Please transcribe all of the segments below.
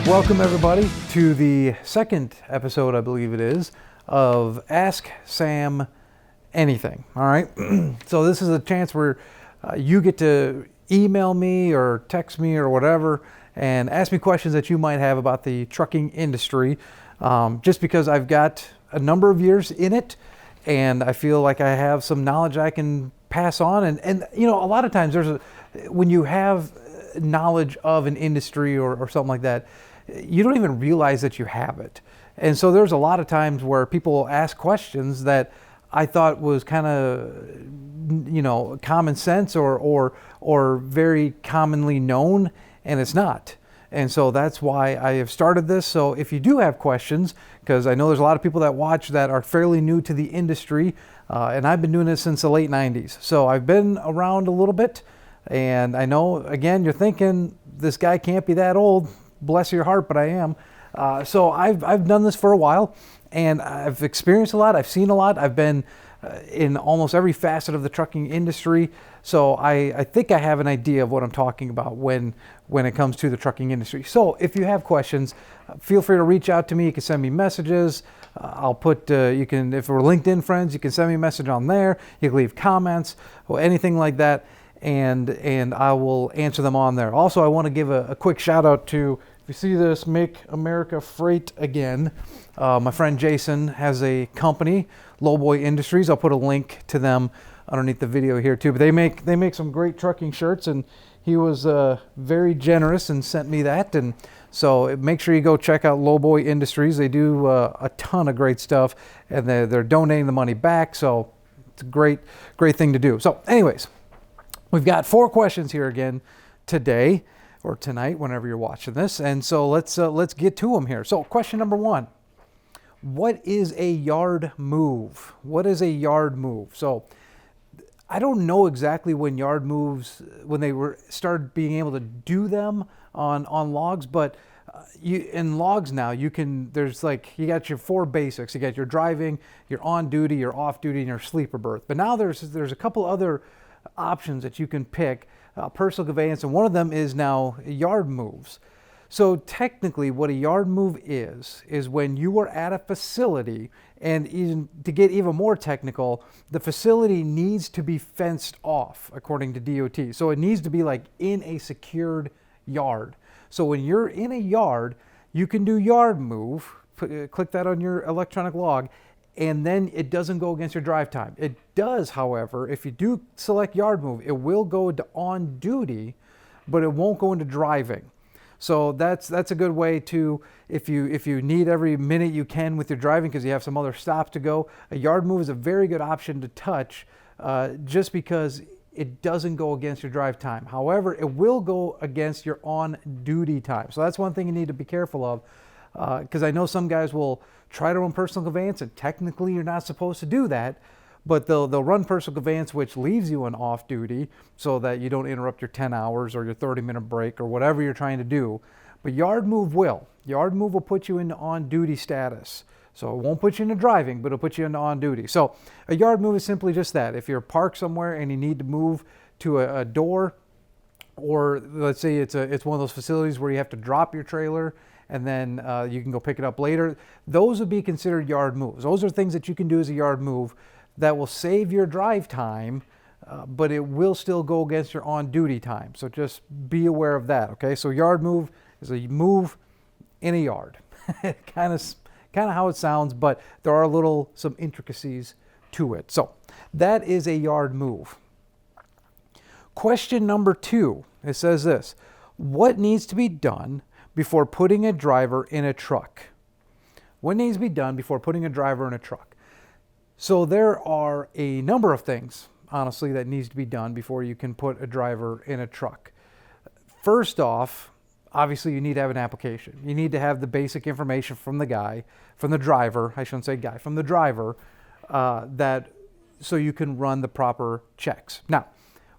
Welcome everybody to the second episode, I believe it is, of Ask Sam Anything. All right. So this is a chance where you get to email me or text me or whatever and ask me questions that you might have about the trucking industry. Just because I've got a number of years in it and I feel like I have some knowledge I can pass on. And you know, a lot of times when you have knowledge of an industry or something like that, you don't even realize that you have it. And so there's a lot of times where people ask questions that I thought was kind of, you know, common sense or very commonly known, and it's not. And so that's why I have started this. So if you do have questions, because I know there's a lot of people that watch that are fairly new to the industry, and I've been doing this since the late 90s. So I've been around a little bit, and I know, again, you're thinking, this guy can't be that old. Bless your heart, but I am. So I've done this for a while, and I've experienced a lot. I've seen a lot. I've been in almost every facet of the trucking industry. So I think I have an idea of what I'm talking about when it comes to the trucking industry. So if you have questions, feel free to reach out to me. You can send me messages. I'll put, you can, if we're LinkedIn friends, you can send me a message on there. You can leave comments or anything like that, and I will answer them on there. Also, I want to give a quick shout out to, if you see this, Make America Freight Again. My friend Jason has a company, LOWBOY Industries. I'll put a link to them underneath the video here too. But they make some great trucking shirts, and he was very generous and sent me that. And so make sure you go check out LOWBOY Industries. They do a ton of great stuff, and they're donating the money back. So it's a great thing to do. So anyways, we've got 4 questions here again today, or tonight, whenever you're watching this. And so let's get to them here. So question number 1, what is a yard move? What is a yard move? So I don't know exactly when yard moves, when they started being able to do them on logs, but in logs now, you got your 4 basics. You got your driving, your on duty, your off duty, and your sleeper berth. But now there's a couple other options that you can pick, personal conveyance, and one of them is now yard moves. So technically what a yard move is when you are at a facility, and even to get even more technical, the facility needs to be fenced off according to DOT. So it needs to be like in a secured yard. So when you're in a yard, you can do yard move, click that on your electronic log, and then it doesn't go against your drive time. It does, however, if you do select yard move, it will go into on duty, but it won't go into driving. So that's a good way to, if you need every minute you can with your driving because you have some other stops to go, a yard move is a very good option to touch, just because it doesn't go against your drive time. However, it will go against your on duty time. So that's one thing you need to be careful of. Because I know some guys will try to run personal conveyance, and technically you're not supposed to do that, but they'll run personal conveyance, which leaves you on off duty so that you don't interrupt your 10 hours or your 30-minute break or whatever you're trying to do. But yard move will. Yard move will put you into on duty status. So it won't put you into driving, but it'll put you into on duty. So a yard move is simply just that. If you're parked somewhere and you need to move to a door, or let's say it's one of those facilities where you have to drop your trailer and then you can go pick it up later, those would be considered yard moves. Those are things that you can do as a yard move that will save your drive time, but it will still go against your on-duty time. So just be aware of that, okay? So yard move is a move in a yard. kind of how it sounds, but there are some intricacies to it. So that is a yard move. Question number 2, it says this: what needs to be done before putting a driver in a truck? What needs to be done before putting a driver in a truck? So there are a number of things, honestly, that needs to be done before you can put a driver in a truck. First off, obviously you need to have an application. You need to have the basic information from the driver, so you can run the proper checks. Now,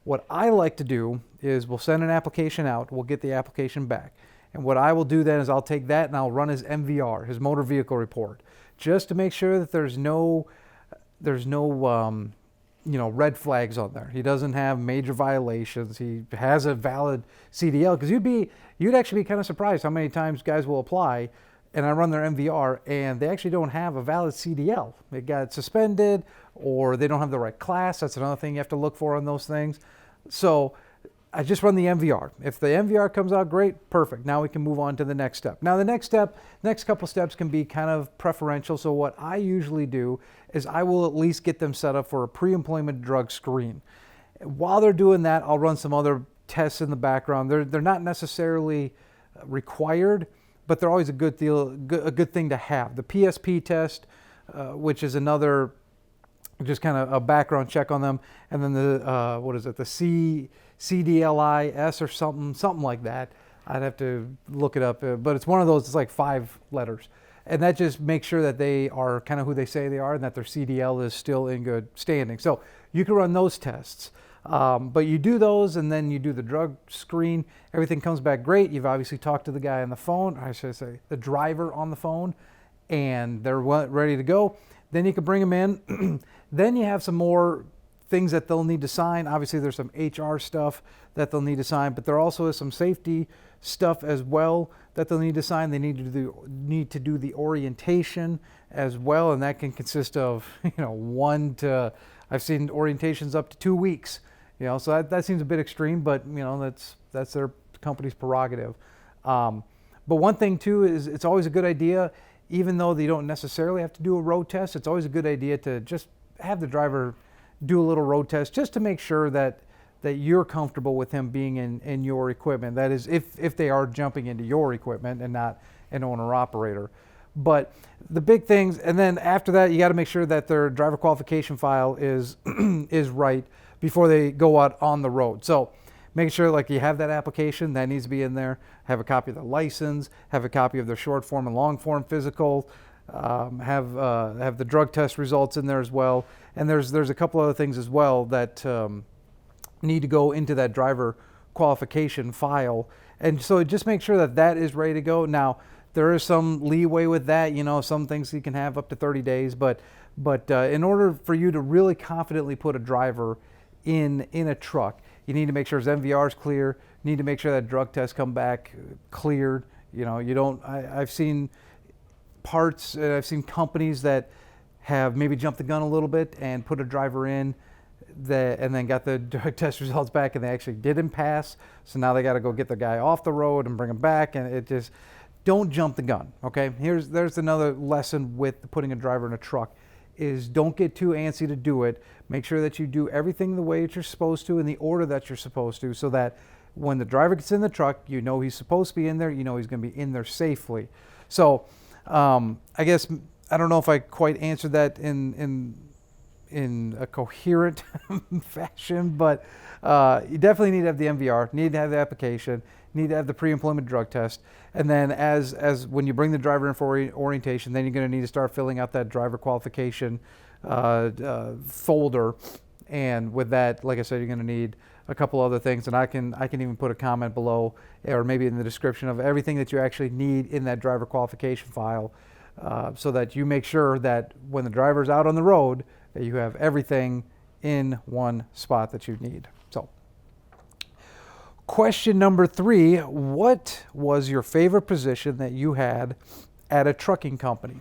what I like to do is we'll send an application out, we'll get the application back. And what I will do then is I'll take that and I'll run his MVR, his motor vehicle report, just to make sure that there's no red flags on there. He doesn't have major violations. He has a valid CDL, because you'd actually be kind of surprised how many times guys will apply and I run their MVR and they actually don't have a valid CDL. They got suspended or they don't have the right class. That's another thing you have to look for on those things. So I just run the MVR. If the MVR comes out great, perfect. Now we can move on to the next step. Now the next couple steps can be kind of preferential. So what I usually do is I will at least get them set up for a pre-employment drug screen. While they're doing that, I'll run some other tests in the background. They're not necessarily required, but they're always a good thing to have. The PSP test, which is another just kind of a background check on them, and then the the CDLIS or something like that. I'd have to look it up, but it's one of those. It's like 5 letters, and that just makes sure that they are kind of who they say they are, and that their CDL is still in good standing. So you can run those tests, but you do those, and then you do the drug screen. Everything comes back great. You've obviously talked to the guy on the phone, or I should say the driver on the phone, and they're ready to go. Then you can bring them in. Then you have some more things that they'll need to sign. Obviously, there's some HR stuff that they'll need to sign, but there also is some safety stuff as well that they'll need to sign. They need to do the orientation as well, and that can consist of I've seen orientations up to 2 weeks. So that seems a bit extreme, but that's their company's prerogative. But one thing too is it's always a good idea, even though they don't necessarily have to do a road test. It's always a good idea to just have the driver do a little road test, just to make sure that you're comfortable with him being in your equipment. That is, if they are jumping into your equipment and not an owner operator. But the big things, and then after that, you got to make sure that their driver qualification file is right before they go out on the road. So make sure you have that application that needs to be in there. Have a copy of their license. Have a copy of their short form and long form physical. Have the drug test results in there as well. And there's a couple other things as well that need to go into that driver qualification file. And so just make sure that is ready to go. Now, there is some leeway with that. Some things you can have up to 30 days. But in order for you to really confidently put a driver in a truck, you need to make sure his MVR is clear. You need to make sure that drug tests come back cleared. I've seen parts, I've seen companies that have maybe jumped the gun a little bit and put a driver in and then got the drug test results back, and they actually didn't pass. So now they got to go get the guy off the road and bring him back, and it just, don't jump the gun. Okay, there's another lesson with putting a driver in a truck, is don't get too antsy to do it. Make sure that you do everything the way that you're supposed to, in the order that you're supposed to, so that when the driver gets in the truck, he's supposed to be in there, he's going to be in there safely. So I guess, I don't know if I quite answered that in a coherent fashion, but you definitely need to have the MVR, need to have the application, need to have the pre-employment drug test, and then as when you bring the driver in for orientation, then you're going to need to start filling out that driver qualification folder. And with that, like I said, you're going to need a couple other things, and I can even put a comment below, or maybe in the description, of everything that you actually need in that driver qualification file, so that you make sure that when the driver's out on the road, that you have everything in one spot that you need. So, question number 3, what was your favorite position that you had at a trucking company?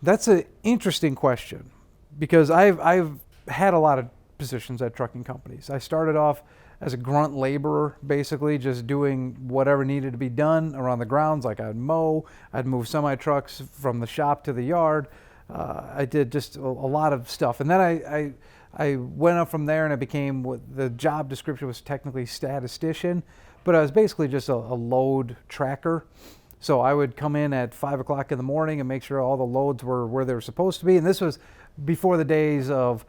That's an interesting question, because I've had a lot of positions at trucking companies. I started off as a grunt laborer, basically just doing whatever needed to be done around the grounds. Like I'd mow, I'd move semi-trucks from the shop to the yard. I did just a lot of stuff. And then I went up from there, and I became, what the job description was technically statistician, but I was basically just a load tracker. So I would come in at 5 o'clock in the morning and make sure all the loads were where they were supposed to be. And this was before the days of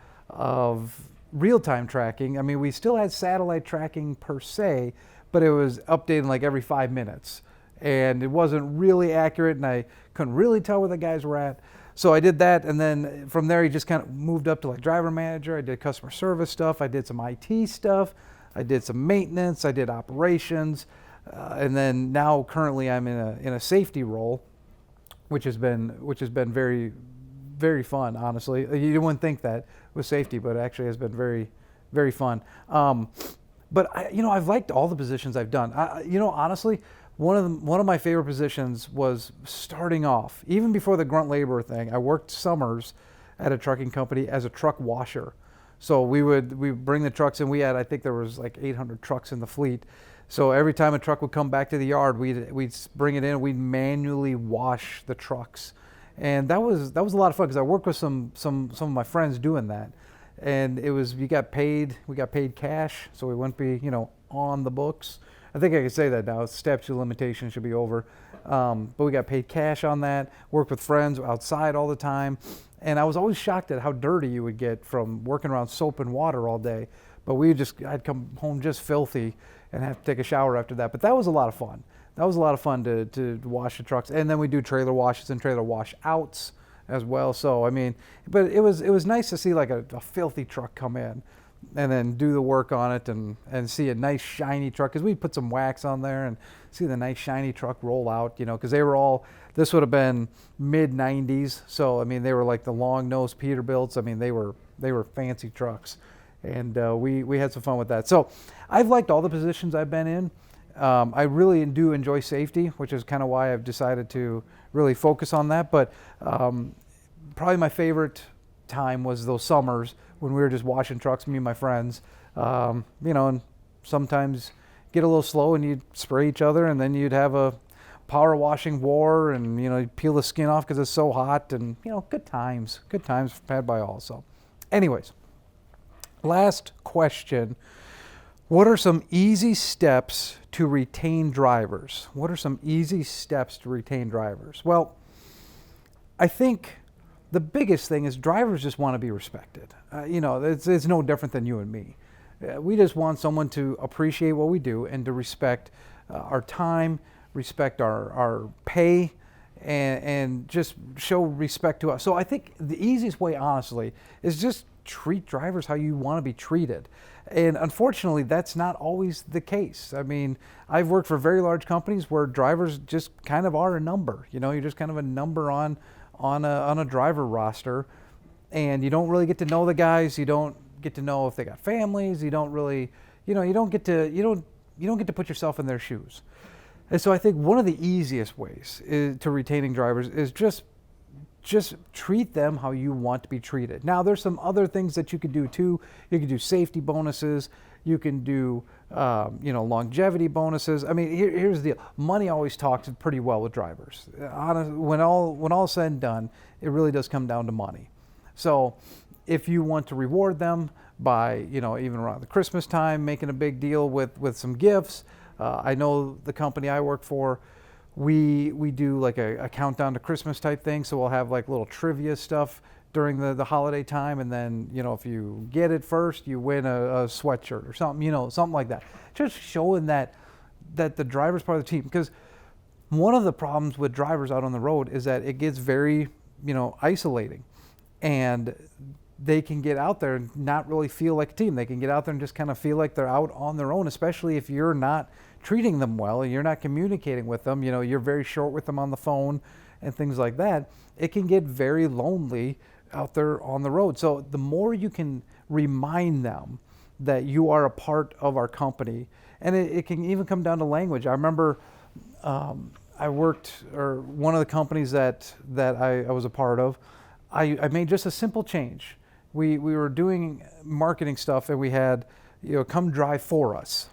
real-time tracking. I mean, we still had satellite tracking per se, but it was updating like every 5 minutes. And it wasn't really accurate, and I couldn't really tell where the guys were at. So I did that, and then from there, you just kind of moved up to like driver manager. I did customer service stuff. I did some IT stuff. I did some maintenance. I did operations. And then now currently I'm in a safety role, which has been very very fun, honestly. You wouldn't think that with safety, but it actually has been very, very fun. But I've liked all the positions I've done. Honestly, one of my favorite positions was starting off, even before the grunt labor thing. I worked summers at a trucking company as a truck washer. So we bring the trucks in. I think there was like 800 trucks in the fleet. So every time a truck would come back to the yard, we'd bring it in. We'd manually wash the trucks, and that was a lot of fun because I worked with some of my friends doing that, and we got paid cash, so we wouldn't be on the books. I think I can say that now. Statute of limitations should be over, but we got paid cash on that. Worked with friends outside all the time, and I was always shocked at how dirty you would get from working around soap and water all day. But I'd come home just filthy and have to take a shower after that. But that was a lot of fun. That was a lot of fun to wash the trucks. And then we do trailer washes and trailer wash outs as well. So, but it was nice to see like a filthy truck come in and then do the work on it and see a nice shiny truck. Because we'd put some wax on there and see the nice shiny truck roll out, because this would have been mid-90s. So, they were like the long-nosed Peterbilts. They were fancy trucks. And we had some fun with that. So I've liked all the positions I've been in. I really do enjoy safety, which is kind of why I've decided to really focus on that. But probably my favorite time was those summers when we were just washing trucks, me and my friends. And sometimes get a little slow and you'd spray each other, and then you'd have a power washing war, and you'd peel the skin off because it's so hot, and good times had by all. So anyways, last question. What are some easy steps to retain drivers? Well, I think the biggest thing is drivers just want to be respected. It's no different than you and me. We just want someone to appreciate what we do and to respect our time, respect our pay, and just show respect to us. So I think the easiest way, honestly, is just treat drivers how you want to be treated. And unfortunately, that's not always the case. I've worked for very large companies where drivers just kind of are a number. You're just kind of a number on a driver roster, and you don't really get to know the guys. You don't get to know if they got families. You don't really, you don't get to put yourself in their shoes. And so I think one of the easiest ways to retaining drivers is just treat them how you want to be treated. Now, there's some other things that you could do too. You could do safety bonuses. You can do, longevity bonuses. Here's the deal. Money always talks pretty well with drivers. When all is said and done, it really does come down to money. So if you want to reward them by, even around the Christmas time, making a big deal with some gifts. I know the company I work for, we do like a countdown to Christmas type thing. So we'll have like little trivia stuff during the holiday time. And then, if you get it first, you win a sweatshirt or something, something like that. Just showing that the driver's part of the team. Because one of the problems with drivers out on the road is that it gets very, isolating. And they can get out there and not really feel like a team. They can get out there and just kind of feel like they're out on their own, especially if you're not treating them well and you're not communicating with them. You're very short with them on the phone and things like that. It can get very lonely out there on the road. So the more you can remind them that you are a part of our company, and it can even come down to language. I remember I worked, or one of the companies that I was a part of, I made just a simple change. We were doing marketing stuff, and we had, come drive for us.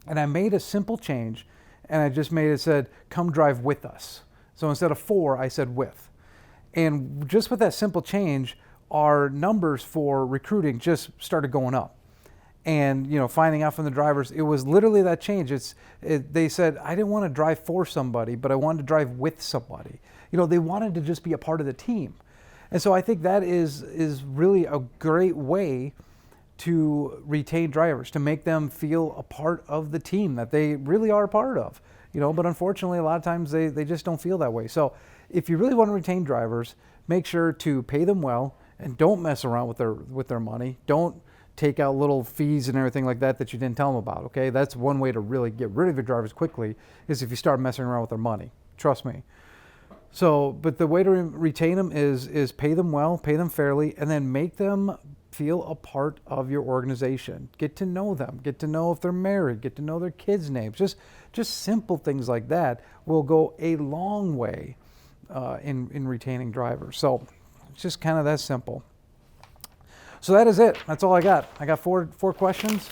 And I made a simple change, and I just made it said, come drive with us. So instead of for, I said with. And just with that simple change, our numbers for recruiting just started going up. And finding out from the drivers, it was literally that change. They said, I didn't want to drive for somebody, but I wanted to drive with somebody. They wanted to just be a part of the team. And so I think that is really a great way to retain drivers, to make them feel a part of the team that they really are a part of. But unfortunately, a lot of times they just don't feel that way. So if you really want to retain drivers, make sure to pay them well and don't mess around with their money. Don't take out little fees and everything like that you didn't tell them about, okay? That's one way to really get rid of your drivers quickly, is if you start messing around with their money. Trust me. So, but the way to retain them is pay them well, pay them fairly, and then make them feel a part of your organization. Get to know them. Get to know if they're married. Get to know their kids' names. Just simple things like that will go a long way in retaining drivers. So, it's just kind of that simple. So that is it. That's all I got. I got four questions.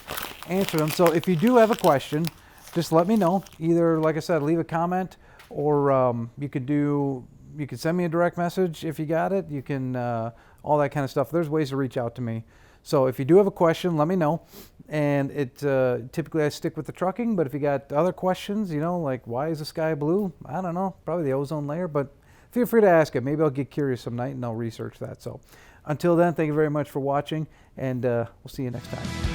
Answer them. So if you do have a question, just let me know. Either, like I said, leave a comment, or you could send me a direct message if you got it. You can all that kind of stuff. There's ways to reach out to me. So if you do have a question, let me know. And it typically I stick with the trucking, but if you got other questions, like why is the sky blue? I don't know, probably the ozone layer, but feel free to ask it. Maybe I'll get curious some night and I'll research that. So until then, thank you very much for watching, and we'll see you next time.